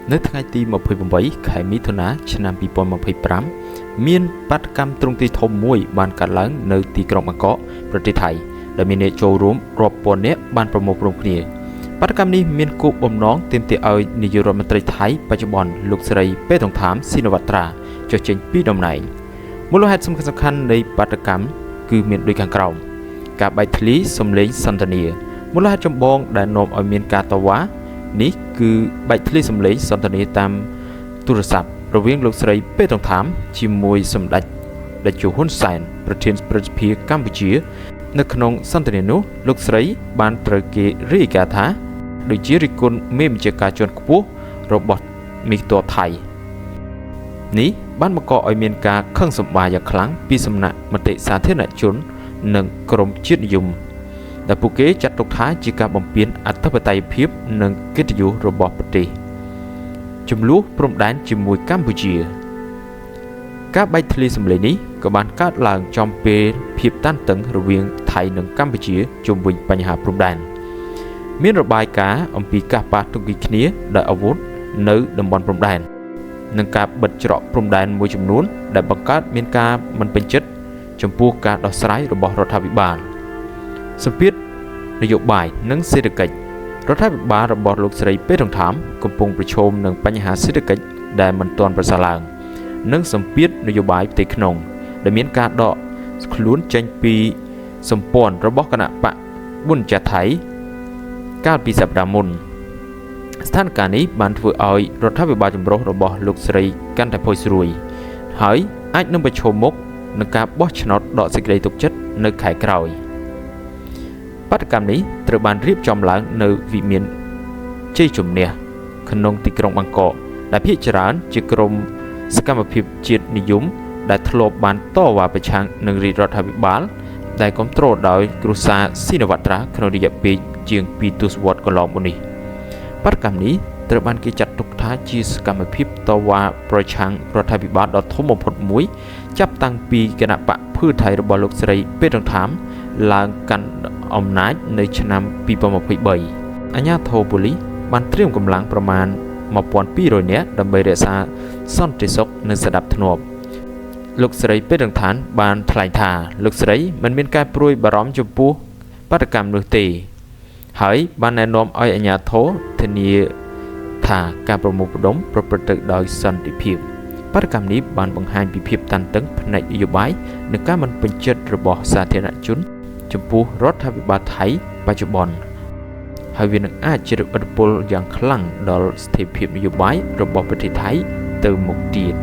នៅថ្ងៃទី28ខែមិថុនាឆ្នាំ2025មានបាតកម្មទ្រង់ទ្រាយធំមួយបានកើតឡើងនៅទីក្រុងបាងកកប្រទេសថៃដែលមានអ្នកចូលរួមរាប់ពាន់នាក់បានប្រមូលផ្តុំគ្នាបាតកម្មនេះមានគោលបំណងទាមទារឲ្យនាយករដ្ឋមន្ត្រីថៃបច្ចុប្បន្នលោកស្រីពេតុងថាមស៊ីនវត្រាចុះចេញពីតំណែងមូលហេតុសំខាន់នៃបាតកម្មគឺមានដូចខាងក្រោមការបែកធ្លាយសម្លេងសន្ទនាមូលហេតុចម្បងដែលនាំឲ្យមានការតវ៉ានេះគឺបែកធ្លាយសម្លេងសន្ទនាតាមទូរស័ព្ទរវាងលោកស្រីពេតុងថាមជាមួយសម្ដេចតេជោហ៊ុនសែនប្រធានព្រឹទ្ធសភាកម្ពុជានៅក្នុងសន្ទនានោះលោកស្រីបានត្រូវគេរាយការណ៍ថាដូចជារិះគន់មេបញ្ជាការជាន់ខ្ពស់របស់មេទ័ពថៃនេះបានបង្កឲ្យមានការខឹងសម្បារយ៉ាងខ្លាំងពីសំណាក់មតិសាធារណជននិងក្រមជាតិនិយមដែលពួកគេចាត់ទុកថាជាការបំពានអធិបតេយ្យភាពនិងកិត្តិយសរបស់ប្រទេសចំនួនព្រំដែនជាមួយកម្ពុជាការបែកធ្លាយសម្លេងនេះក៏បានកើតឡើងចំពេលភាពតានតឹងរវាងថៃនិងកម្ពុជាជុំវិញបញ្ហាព្រំដែនមានរបាយការណ៍អំពីការប៉ះទង្គិចគ្នាដោយអាវុធនៅតំបន់ព្រំដែននិងការបិទច្រកព្រំដែនមួយចំនួនដែលបង្កើតមានការមិនពេញចិត្តចំពោះការដោះស្រាយរបស់រដ្ឋាភិបាលសម្ពាធនយោបាយនិងសេដ្ឋកិច្ចរដ្ឋាភិបាលរបស់លោកស្រីពេតុងថាមកំពុងប្រឈមនឹងបញ្ហាសេដ្ឋកិច្ចដែលមិនទាន់ប្រសើរឡើងនិងសម្ពាធនយោបាយផ្ទៃក្នុងដែលមានការដកខ្លួនចេញពីសម្ព័ន្ធរបស់គណៈបកប៊ុនចាថៃកាលពីសប្តាហ៍មុនស្ថានភាពនេះបានធ្វើឲ្យរដ្ឋាភិបាលចម្រុះរបស់លោកស្រីកាន់តែផុយស្រួយហើយអាចនឹងប្រឈមមុខនឹងការបោះឆ្នោតដកសេចក្តីទុកចិត្តនៅខែក្រោយបាតកម្មនេះត្រូវបានរៀបចំឡើងនៅវិមានជ័យជំនះក្នុងទីក្រុងបាងកកដែលភាគច្រើនជាក្រុមសកម្មភាពជាតិនិយមដែលធ្លាប់បានតវ៉ាប្រឆាំងនឹងរាជរដ្ឋាភិបាលដែលគ្រប់គ្រងដោយគ្រួសារស៊ីនវត្រាក្នុងរយៈពេលជាង2ទសវត្សរ៍កន្លងមកនេះបាតកម្មនេះត្រូវបានគេចាត់ទុកថាជាសកម្មភាពតវ៉ាប្រឆាំងរដ្ឋាភិបាលដ៏ធំបំផុតមួយចាប់តាំងពីគណៈបកភឿថៃរបស់លោកស្រីពេតុងថាមឡើងកាន់អំណាចនៅឆ្នាំ2023អាជ្ញាធរប៉ូលីសបានត្រៀមកម្លាំងប្រមាណ1200នាក់ដើម្បីរក្សាសន្តិសុខនិងសណ្ដាប់ធ្នាប់លោកស្រីពេតុងថាមបានថ្លែងថាលោកស្រីមិនមានការព្រួយបារម្ភចំពោះបាតកម្មនោះទេហើយបានណែនាំឲ្យអាជ្ញាធរធានាថាការប្រមូលផ្តុំប្រព្រឹត្តទៅដោយសន្តិភាពបាតកម្មនេះបានបង្ហាញពីភាពតានតឹងផ្នែកនយោបាយនិងការមិនពេញចិត្តរបស់សាធារណជនចំពោះរដ្ឋាភិបាលថៃបច្ចុប្បន្នហើយវានឹងអាចជះឥទ្ធិពលយ៉ាងខ្លាំងដល់ស្ថិរភាពនយោបាយរបស់ប្រទេសថៃទៅមុខទៀត